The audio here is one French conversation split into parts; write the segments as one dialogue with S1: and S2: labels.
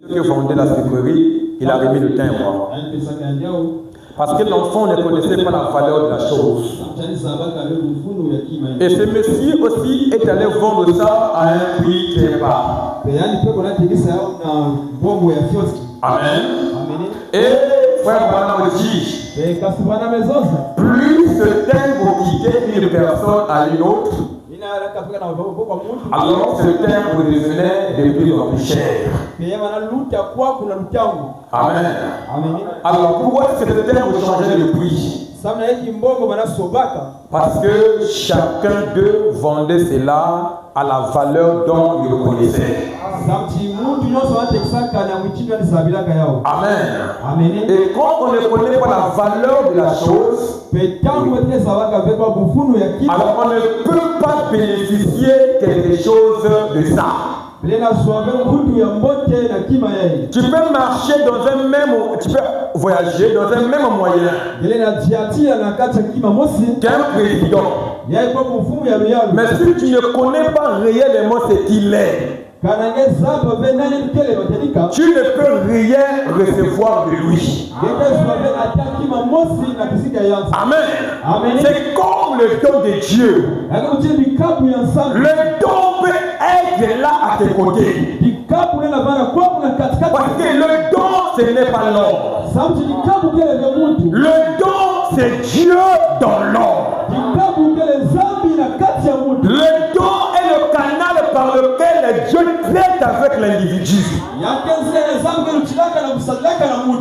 S1: qui vendait la sucrerie, il a remis le timbre. Parce que l'enfant ne connaissait pas la valeur de la chose. Et ce monsieur aussi est allé vendre ça à un prix très bas. Amen. Et frère Branham dit, plus ce timbre quittait une personne à une autre, alors ce timbre devenait de plus en plus cher. Amen. Alors pourquoi ce timbre changeait de prix? Parce que chacun d'eux vendait cela à la valeur dont il le connaissait. Amen. Et quand on ne connaît pas la valeur de la chose, alors on ne peut pas bénéficier quelque chose de ça. Tu peux marcher dans un même, tu peux voyager dans un même moyen qu'un président. Mais si tu ne connais pas réellement ce qu'il est, tu ne peux rien recevoir de lui. Amen. C'est comme le don de Dieu. Le don peut être là à tes côtés. Parce que le don, ce n'est pas l'homme. Le don, c'est Dieu dans l'homme. Le don est le canal par lequel Dieu traite avec l'individu.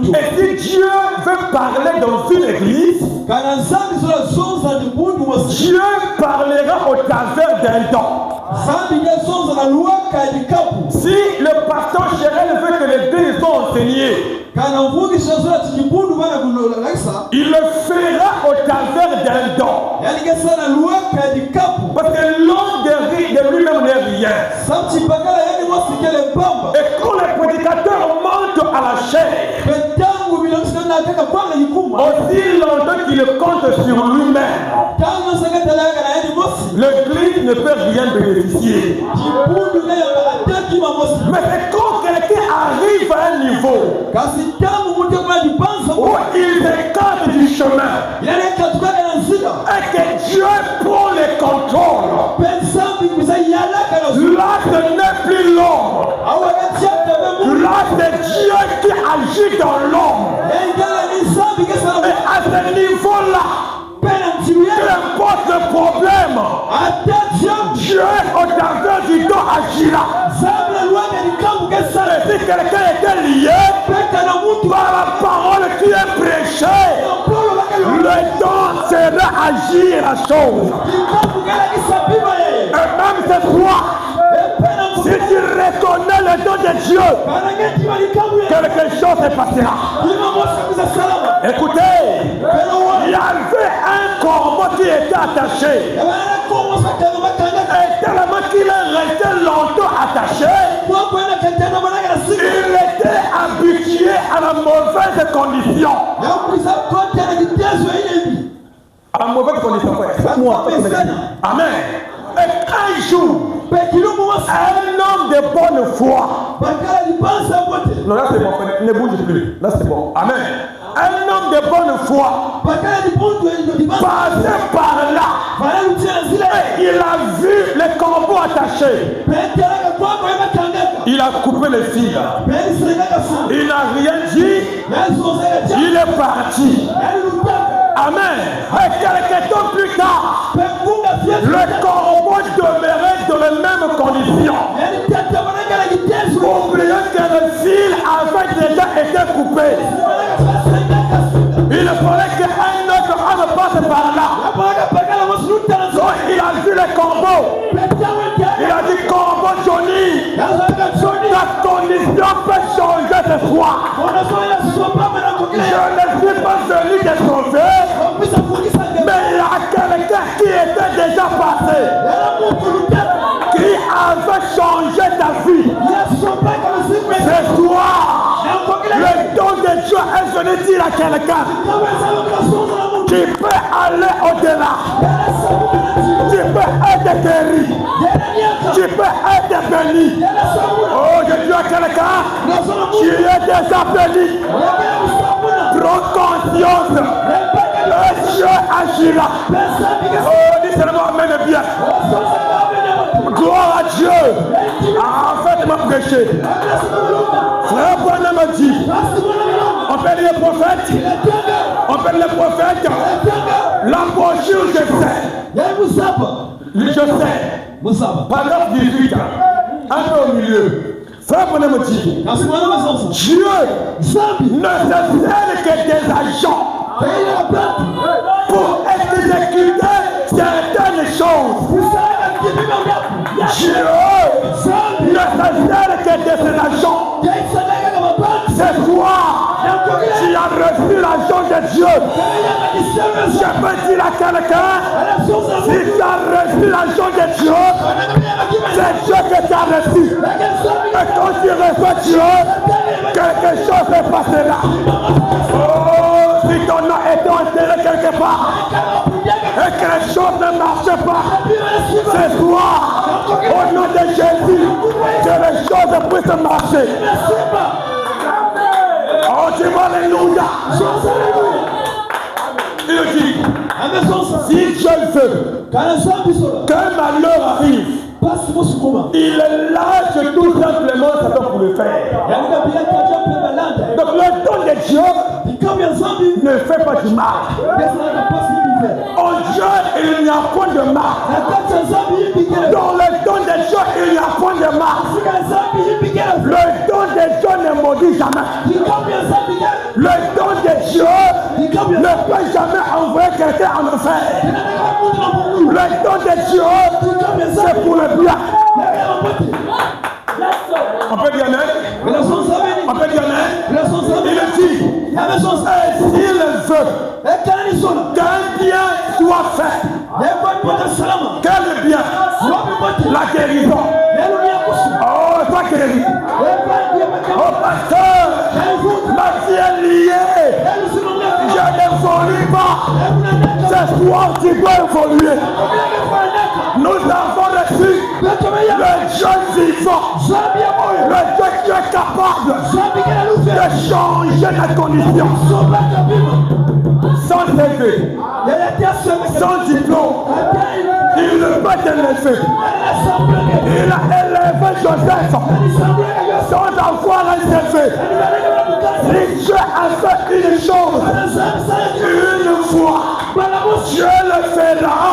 S1: Et si Dieu veut parler dans une église, Dieu parlera au travers d'un don. Si le pasteur Chérel veut que les deux soient enseignés, il le fera au travers d'un don. Parce que l'homme de lui-même n'est rien. Et quand le prédicateur monte à la chair, aussi longtemps qu'il compte sur lui-même, l'église ne peut rien bénéficier. Mais c'est quand quelqu'un arrive à un niveau où il s'écarte du chemin et que Dieu prend le contrôle, là ce n'est plus l'homme. Là c'est Dieu qui agit dans l'homme. Et à ce niveau-là, peu importe le problème, Dieu au travers du don agira. Et si quelqu'un était lié par la parole qui est prêchée, le don sera agir la chose. Et même cette fois, si tu reconnais le don de Dieu, quelque chose se passera. Écoutez, il y avait un corbeau qui était attaché. Et tellement qu'il est resté longtemps attaché, il était habitué à la mauvaise condition. À la mauvaise condition, amen. Et un jour, un homme de bonne foi. Non, là c'est bon, ne bouge plus. Là c'est bon. Amen. Un homme de bonne foi passait par là. Et il a vu les corbeaux attachés. Il a coupé les fils. Il n'a rien dit. Il est parti. Amen. Et quelques temps plus tard, le corbeau demeurait dans les mêmes conditions. Oubliez que le fil avait déjà été coupé. Il fallait qu'un autre homme passe par là. Donc il a vu le corbeau. Il a dit, corbeau Johnny, ta condition peut changer ce soir. Je ne suis pas celui qui est sauvé, mais il y a quelqu'un qui était déjà passé, qui avait changé ta vie. Ce soir, le don de Dieu est venu dire à quelqu'un, Tu peux aller au-delà. Tu peux être guéri. Tu peux être béni. Oh, je dis à quelqu'un, tu es déjà béni. Prends conscience. Le Dieu agira. Oh, dis seulement amen bien. Gloire à Dieu. En fait, il m'a prêché. Frère Bonhomme m'a dit, on fait les prophètes. On fait les prophètes. La brochure, je sais. Je sais. Paragraphe 18. Un peu au milieu. Frère Bonhomme m'a dit, Dieu ne se sert que des agents pour exécuter certaines choses. Dieu ne se sert que de ses agents. C'est toi qui as reçu l'agent de Dieu. Je peux dire à quelqu'un, si tu as reçu l'agent de Dieu, c'est Dieu que tu as reçu. Et quand tu reçois Dieu, quelque chose se passera. Oh, si ton nom est enterré quelque part, et quelque chose ne marche pas, c'est toi, au nom de Jésus, que les choses puissent marcher. Oh, tu vas alléluia. Il dit, si Dieu veut qu'un malheur arrive, il lâche tout simplement Satan pour le faire. Donc le don de Dieu ne fait pas du mal. En Dieu, il n'y a point de mal. Dans le don de Dieu, il n'y a point de mal. Le don de Dieu ne maudit jamais. Le don de Dieu ne peut jamais envoyer quelqu'un en enfer. Le don de Dieu, c'est pour le bien. On peut dire amen. On peut dire amen. Il dit, s'il veut qu'un bien soit fait, quel bien? La guérison. Oh, toi guéri. Oh, pasteur, ma vie est liée. Je n'évolue pas. C'est toi qui dois évoluer. Nous avons reçu le Dieu vivant, le Dieu qui est capable de changer ta condition. Sans CV, sans diplôme, il ne peut t'élever. Il a élevé Joseph sans avoir un CV. Si Dieu a fait une chose une fois, Dieu le fera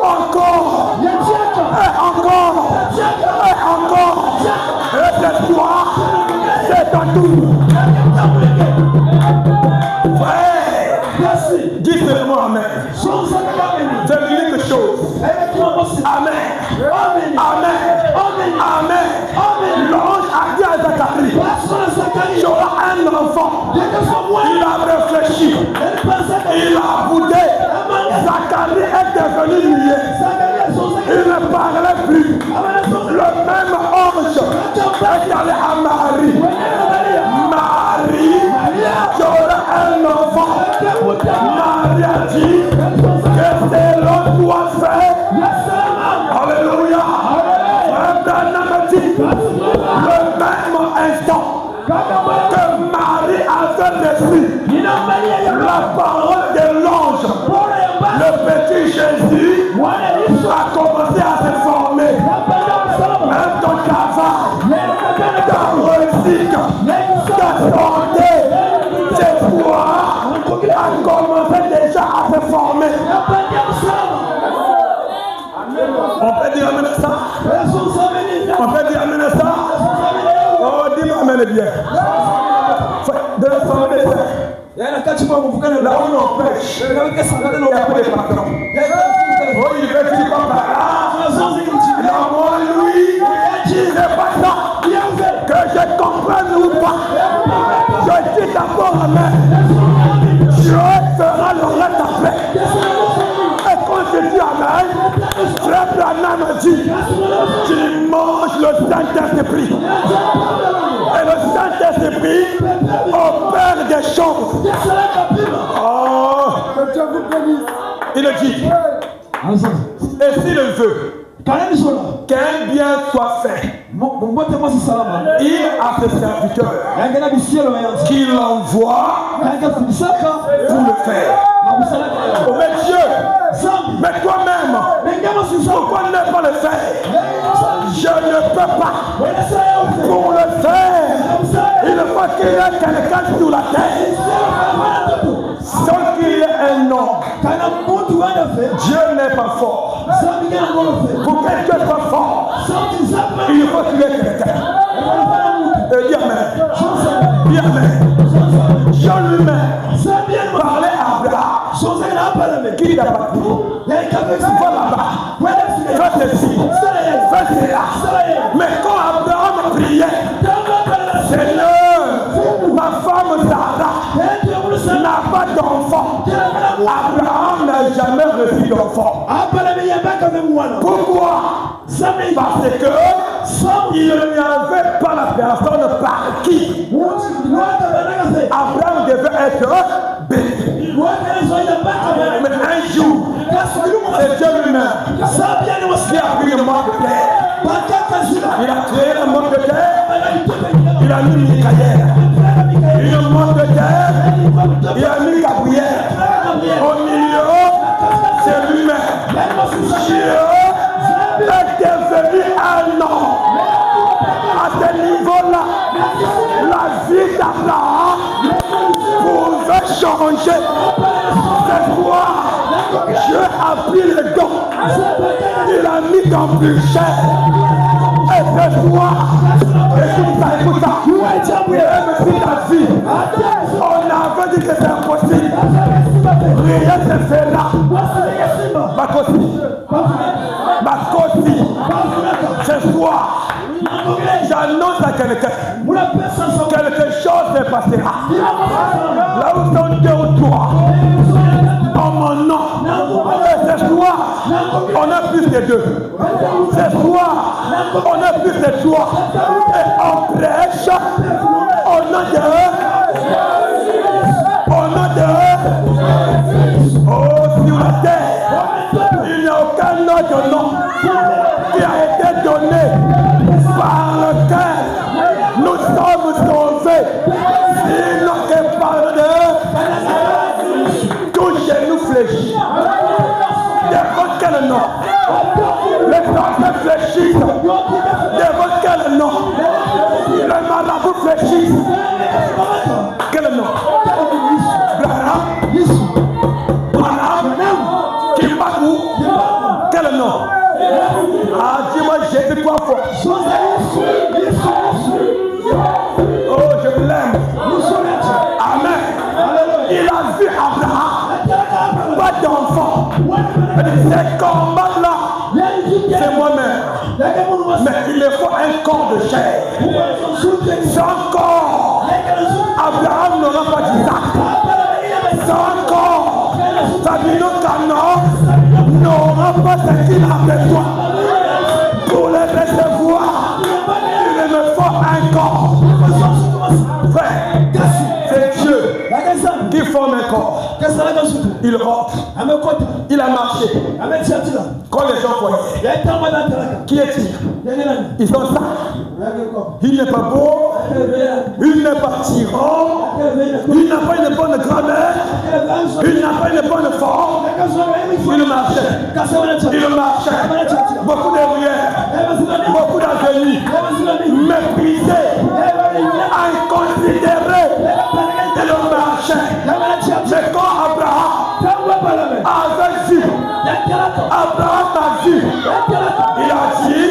S1: encore et encore et encore. Et cette fois, c'est ton tour. Frère, dis seulement amen. C'est quelque chose. Amen. Amen. Amen. L'ange a dit à Zacharie, tu auras un enfant. Il a réfléchi. Il a boudé. Zacharie est devenu muet. Il ne parlait plus. Le même ange est allé à Marie. Marie, tu auras un enfant. Marie a dit que c'est l'homme doit faire. Alléluia. Abraham dit le même instant que Marie avait reçu la parole de l'ange, le petit Jésus a commencé à se former. Même ton travail, ta réussite, ta santé, tes foi a commencé déjà à se former. On peut dire amen à ça? On peut dire amen à ça? Oh, dis-moi amen bien. De la santé, là où on pêche, il y a pas de patron. Oh, il veut que tu parles là. L'amour, lui, c'est pas ça. Que je comprenne ou pas. Je dis d'abord amen. Dieu fera le reste après. Et quand je dis amen, Frère Branham a dit qu'il mange le Saint-Esprit. Et le Saint-Esprit opère des choses. Oh, Il le dit. Et s'il veut qu'un bien soit fait, il a ses serviteurs qui l'envoient pour le faire. Oh mais Dieu, mais toi-même, pourquoi ne pas le faire? Je ne peux pas. Pour le faire, il faut qu'il y ait quelqu'un sur la terre. Sans qu'il y ait un homme, Dieu n'est pas fort. Pour quelqu'un soit fort, il faut qu'il y ait quelqu'un. Et dis amen. Dis amen. Jean lui-même parlait à Abraham. Qui t'a battu? Va là-bas. Fais ceci. Fais cela. Mais quand Abraham priait, Seigneur, ma femme Sarah n'a pas d'enfant. Abraham n'a jamais reçu d'enfant. Pourquoi? Parce que il n'y avait pas la personne par qui Abraham devait être béni. Mais un jour, c'est Dieu lui-même qui a pris le monde de terre. Il a créé le monde de terre. Il a mis Michael. Le monde de terre. Il a mis Gabriel. Au milieu, c'est lui-même. Dieu est devenu un homme. À ce niveau-là, la vie d'Abraham pouvait changer. C'est pourquoi Dieu a pris le don. Il a mis dans plus cher. Et c'est pourquoi, écoute ça. Même si ta vie, on avait dit que c'est impossible. Rien ne se fait là. Makoti. Ce soir, j'annonce à quelqu'un, quelque chose se passera. Là où sont deux ou trois, en mon nom, et ce soir, on a plus que deux. Ce soir, on a plus que trois. Et on prêche au nom de oh, sur la terre, il n'y a aucun autre nom qui a été donné par lequel nous sommes sauvés. Sinon que par tout genou fléchit. Devant quel nom? Les femmes fléchissent. Devant quel nom? Les marabouts fléchissent. Quel nom? Quel nom? Ah, dis-moi, j'ai vu 3 fois. Oh, je l'aime. Amen. Il a vu Abraham, pas d'enfant. Ces combats-là, c'est moi-même. Mais il me faut un corps de chair. Sans corps, Abraham n'aura pas d'Isaac. Sans corps, Sabino Cano n'aura pas ce qu'il a besoin. Pour les recevoir, il me faut un corps. Frère, c'est Dieu qui forme un corps. Il rentre. Il a marché. Quand les gens voyaient, qui est-il? Ils sont ça. Il n'est pas beau. Il n'est pas tyran. Il n'a pas une bonne grammaire. Il n'a pas une bonne forme. Il marchait. Il marchait. Beaucoup d'erreurs. Beaucoup d'avenir. Méprisé. Inconsidéré. Il marchait. Mais quand Abraham avait vu, Abraham a vu, il a dit,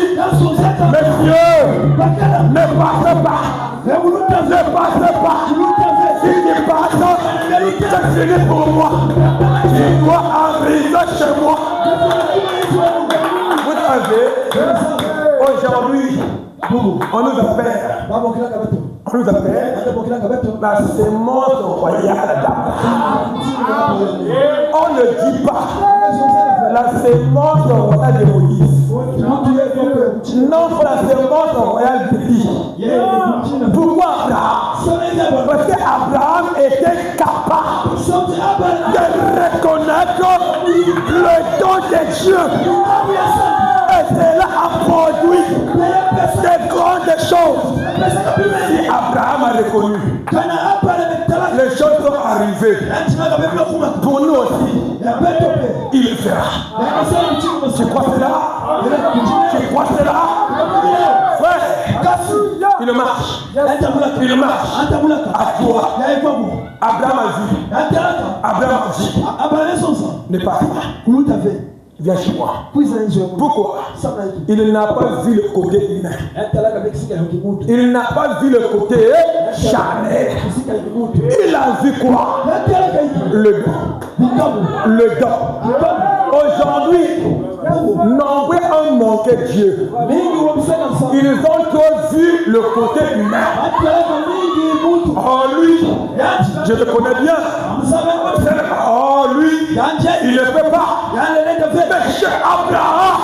S1: messieurs, ne passez pas. Ne passez pas. Si tu passes, c'est fini pour moi. Tu dois arriver chez moi. Vous savez, aujourd'hui, on nous appelle la sémence royale d'Abraham. On ne dit pas la sémence royale de Moïse. Non, c'est la sémence royale de Dieu. Pourquoi Abraham? Parce qu'Abraham était capable de reconnaître le don de Dieu. Et cela a produit des grandes choses. Si Abraham a reconnu, les choses sont arrivées. Pour nous aussi, il le fera. Tu crois cela? Tu crois cela? Frère, il marche. Il marche. À toi. Abraham a vu. Abraham a dit, ne pars pas. Viens chez moi. Pourquoi? Il n'a pas vu le côté humain. Il n'a pas vu le côté charnel. Il a vu quoi? Le don. Le don. Aujourd'hui, nombreux ont manqué Dieu. Ils ont tous vu le côté humain. Oh lui, je le connais bien. Oh lui, il ne peut pas. Mais chez Abraham,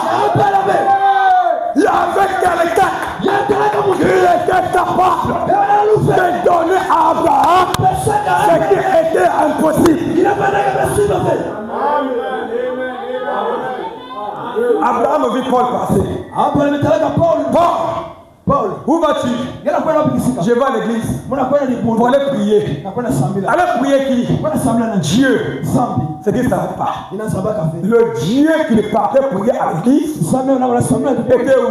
S1: il y avait quelqu'un qui était capable de donner à Abraham ce qui était impossible. Abraham a vu Paul passer. Paul, où vas-tu? Je vais à l'église pour aller prier. Aller prier qui? Dieu. C'est qu'il ne savait pas. Le Dieu qui partait prier à l'église était où?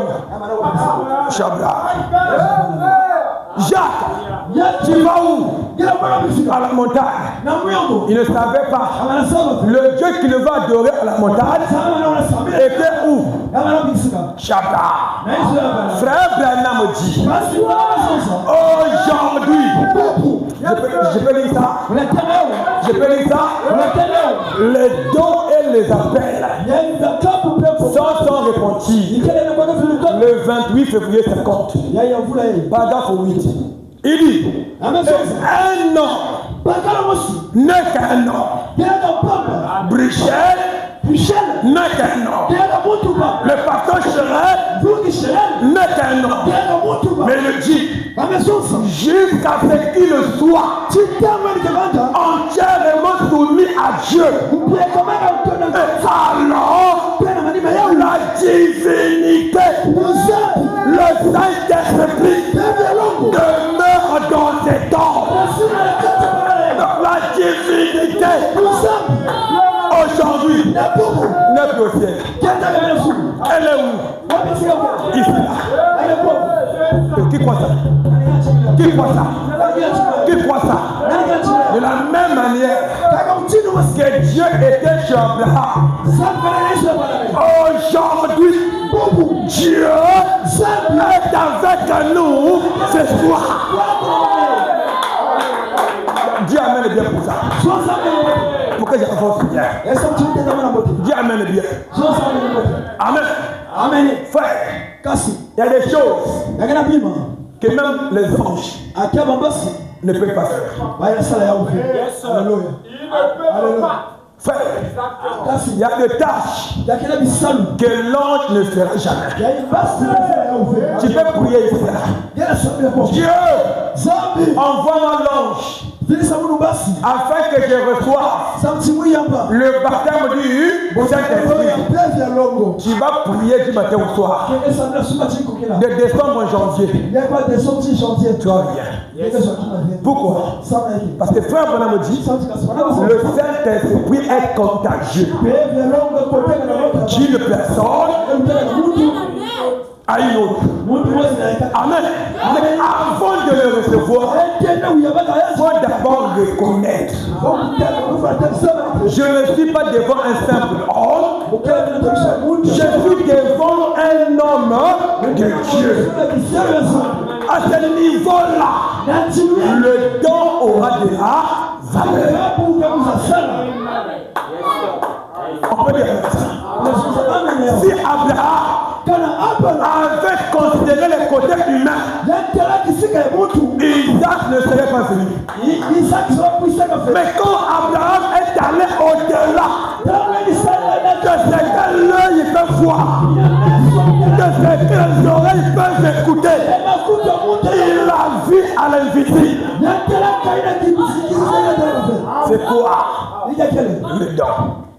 S1: Chabra. Jacques, tu vas où? À la montagne. Il ne savait pas. Le Dieu qui le va adorer à la montagne était où? Chabra. Frère Branham dit, aujourd'hui, je peux dire ça, les dons et les appels sont répandus le 28 février 50, paragraphe 8. Il dit, un an n'est qu'un an. Brichel n'est qu'un an. Le pasteur Chérel n'est qu'un an. Mais il dit, jusqu'à ce qu'il soit entièrement soumis à Dieu. Et alors, la divinité, le Saint-Esprit demeure dans ses temps. La divinité aujourd'hui n'est plus au ciel. Elle est où? Ici là. Qui croit ça? Qui croit ça? Qui croit ça? De la même manière que Dieu était chez Abraham, aujourd'hui Dieu est avec nous ce soir. Dis amen bien pour ça. Pourquoi j'ai renforcé bien? Dis amen bien. Amen. Amen. Frère, il y a des choses que même les anges ne peuvent pas faire. Alléluia. Frère, il y a des tâches que l'ange ne fera jamais. Tu peux prier ici. Dieu, envoie-moi l'ange afin que je reçoive le baptême du Saint-Esprit. Tu vas prier du matin au soir, de décembre en janvier. Tu vas rien. Pourquoi? Parce que frère Branham me dit, le Saint-Esprit est contagieux. D'une personne à une autre. Amen. Mais avant de le recevoir, il faut d'abord le connaître. Je ne suis pas devant un simple homme, je suis devant un homme de Dieu. À ce niveau-là, le don aura de la valeur. On peut dire ça. Si Abraham avait considéré le côté humain, Isaac ne serait pas venu. Mais quand Abraham est allé au-delà de ce que l'œil peut voir, de ce que les oreilles peuvent écouter, il a vu à l'invisible. C'est quoi? Le don.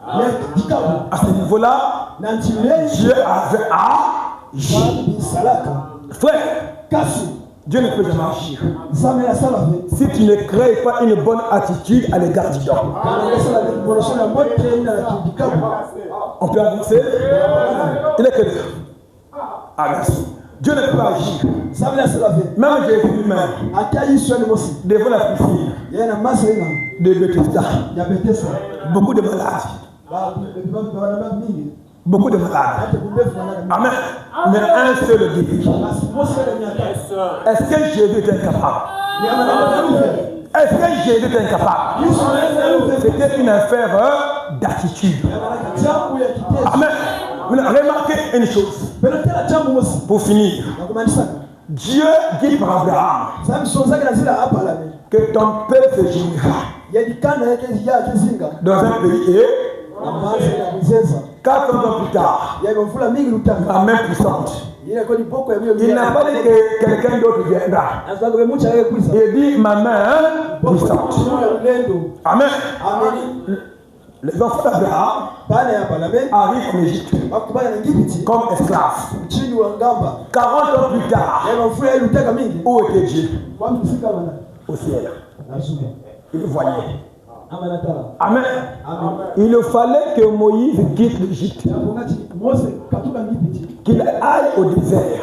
S1: À ce niveau-là, Dieu avait agi. Frère, Dieu ne peut jamais agir si tu ne crées pas une bonne attitude à l'égard du don. On peut avancer. Il est que ah, merci. Dieu ne peut pas agir. Même Jésus lui-même, devant la piscine de Bethesda, beaucoup de malades. Beaucoup de malades. Amen. Mais un seul guéri. Est-ce que Jésus est incapable? Est-ce que Jésus est incapable? C'était une affaire d'attitude. Amen. Remarquez une chose. Pour finir. Dieu dit par Abraham que ton père se jouira dans un pays et 4 ans plus tard, la main puissante. Il n'a pas dit que quelqu'un d'autre viendra. Il dit ma main puissante. Amen. Les enfants d'Abraham arrivent en Égypte comme esclaves. 40 ans plus tard, où était Dieu? Au ciel. Il le voyait. Amen. Il fallait que Moïse quitte l'Égypte, qu'il aille au désert.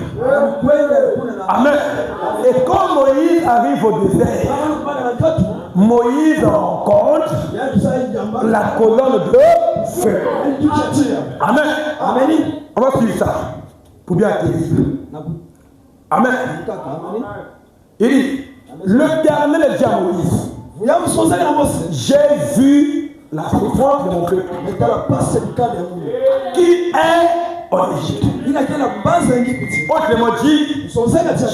S1: Amen. Et quand Moïse arrive au désert, Moïse rencontre la colonne de feu. Amen. On va suivre ça pour bien acquérir. Amen. Il dit, l'Éternel dit à Moïse, j'ai vu la souffrance de mon peuple qui est en Égypte. Autrement dit,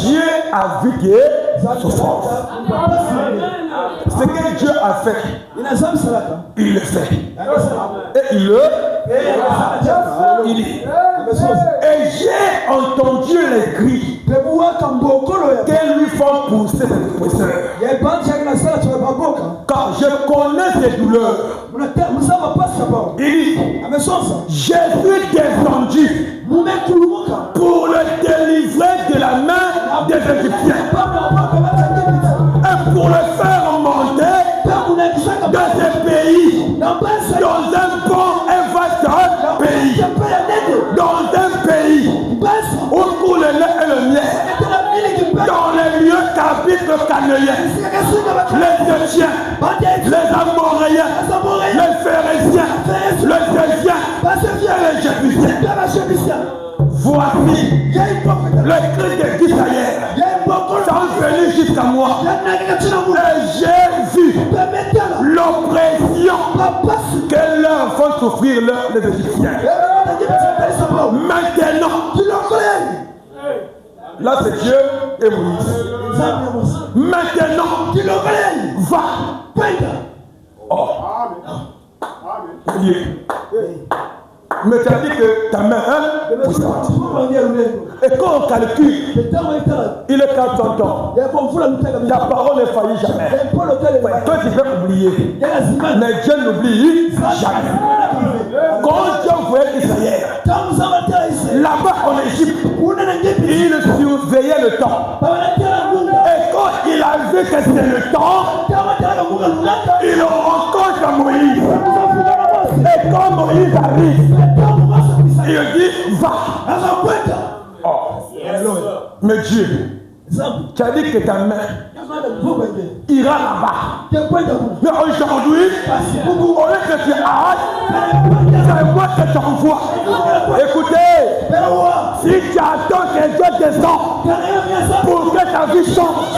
S1: Dieu a vu que souffrance. Ce que Dieu a fait, il le fait. Et il le et j'ai entendu les cris qu'elles lui font pousser cette oppresseur. Car je connais ses douleurs. Il dit, je suis descendu pour le délivrer de la main des Égyptiens et pour le faire monter de ce pays dans un bon et vaste pays, dans un pays où coule le lait et le miel, dans les lieux qu'habitent le Cananéen, les Égyptiens, les Amoréens, les Phéréziens, les Égyptiens et les Jébusiens. Voici le cri de Israël sont venus jusqu'à moi et j'ai vu l'oppression que leur font souffrir les Égyptiens. Maintenant, là c'est Dieu et Moïse. Maintenant, va. Oh, Dieu. Mais tu as dit que ta main est puissante. Et quand on calcule, il est 400 ans. Ta parole ne faillit jamais. Toi tu peux oublier. Mais Dieu n'oublie jamais. Quand Dieu voyait Israël, là-bas en Égypte, il surveillait le temps. Et quand il a vu que c'est le temps, il rencontre Moïse. Et quand Moïse arrive, il dit, va. Oh. Mais Dieu, tu as dit que ta main ira là-bas. Mais aujourd'hui, au lieu que tu ailles, c'est moi que tu envoies. Écoutez, si tu attends que Dieu descende pour que ta vie change,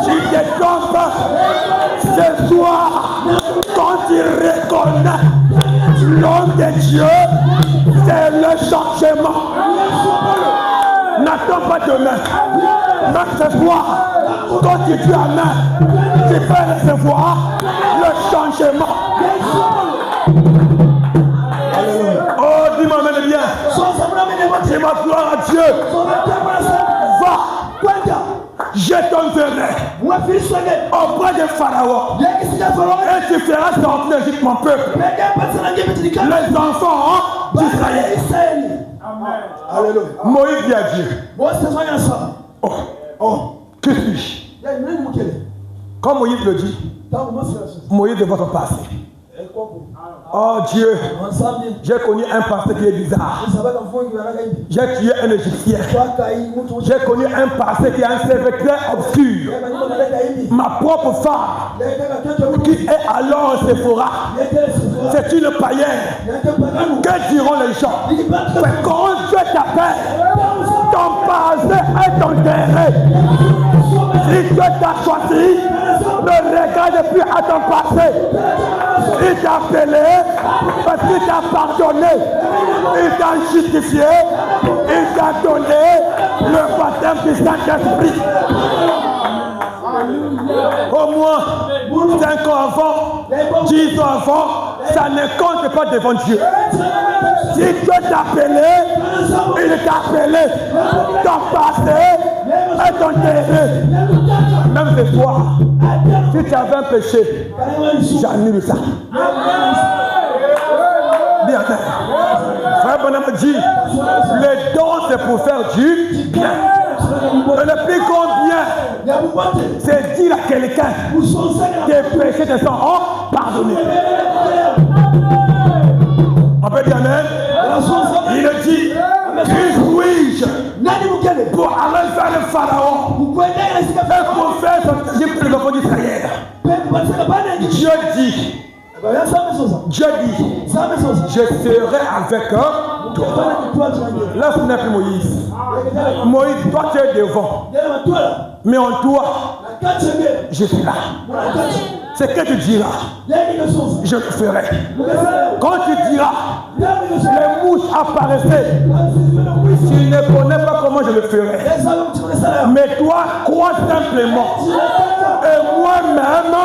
S1: tu ne descends pas. Ce soir, quand tu reconnais l'homme de Dieu, c'est le changement. N'attends pas demain. Mais ce soir, quand tu dis Amen, tu peux recevoir le changement. Oh, dis-moi, mais bien. C'est ma gloire à Dieu. Va. Je t'enverrai. auprès de Pharaon. Et tu feras sortir d'Égypte mon peuple, les enfants d'Israël. Alléluia. Moïse dit à Dieu, que suis-je? Quand Moïse le dit, Moïse de votre passé. Oh Dieu, j'ai connu un pasteur qui est bizarre. J'ai tué un Égyptien. J'ai connu un pasteur qui a un cerveau très obscur. Ma propre femme, qui est alors Sephora, c'est une païenne. Que diront les gens? Quand Dieu t'appelle, ton passé est enterré. Si Dieu t'a choisi, ne regarde plus à ton passé. Il t'a appelé parce qu'il t'a pardonné. Il t'a justifié. Il t'a donné le baptême du Saint-Esprit. Au moins 5 ans avant, 10 ans avant, ça ne compte pas devant Dieu. Si Dieu t'a appelé, il t'a appelé. Ton passé est enterré. Même ce soir, si tu avais un péché, j'annule ça. Bien. Frère Bonhomme dit, le don c'est pour faire du bien. Et le plus grand bien, c'est dire à quelqu'un tes péchés te sont pardonnés. On peut dire amen. Il dit, qui suis-je pour aller vers le Pharaon et pour faire sortir le peuple d'Israël? Dieu dit, je serai avec toi. Là, ce n'est plus Moïse. Moïse, toi tu es devant. Mais en toi, je suis là. C'est que tu diras, je le ferai. Quand tu diras, les mouches apparaissaient, tu ne connais pas comment je le ferai. Mais toi, crois simplement. Et moi-même,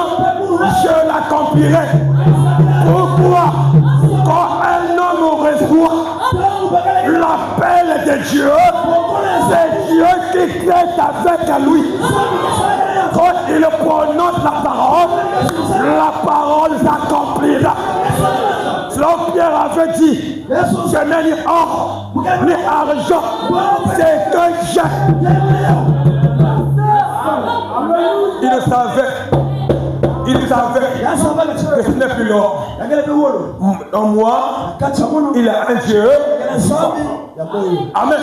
S1: je l'accomplirai. Pourquoi? Quand un homme reçoit l'appel de Dieu, c'est Dieu qui crée avec lui. Quand il prononce la parole s'accomplira. Selon Pierre avait dit, je n'ai ni or, ni argent, c'est que j'ai. Il savait que ce n'est plus l'or. En moi, il a un Dieu. Amen.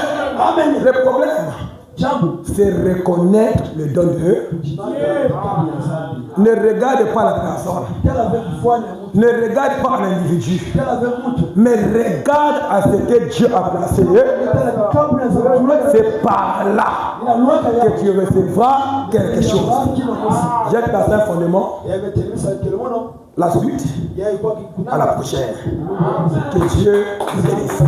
S1: Le problème, c'est reconnaître le don de Dieu. Ne regarde pas la personne. Ne regarde pas l'individu. Mais regarde à ce que Dieu a placé. C'est par là que tu recevras quelque chose. J'ai placé un fondement. La suite, à la prochaine. Que Dieu nous bénisse.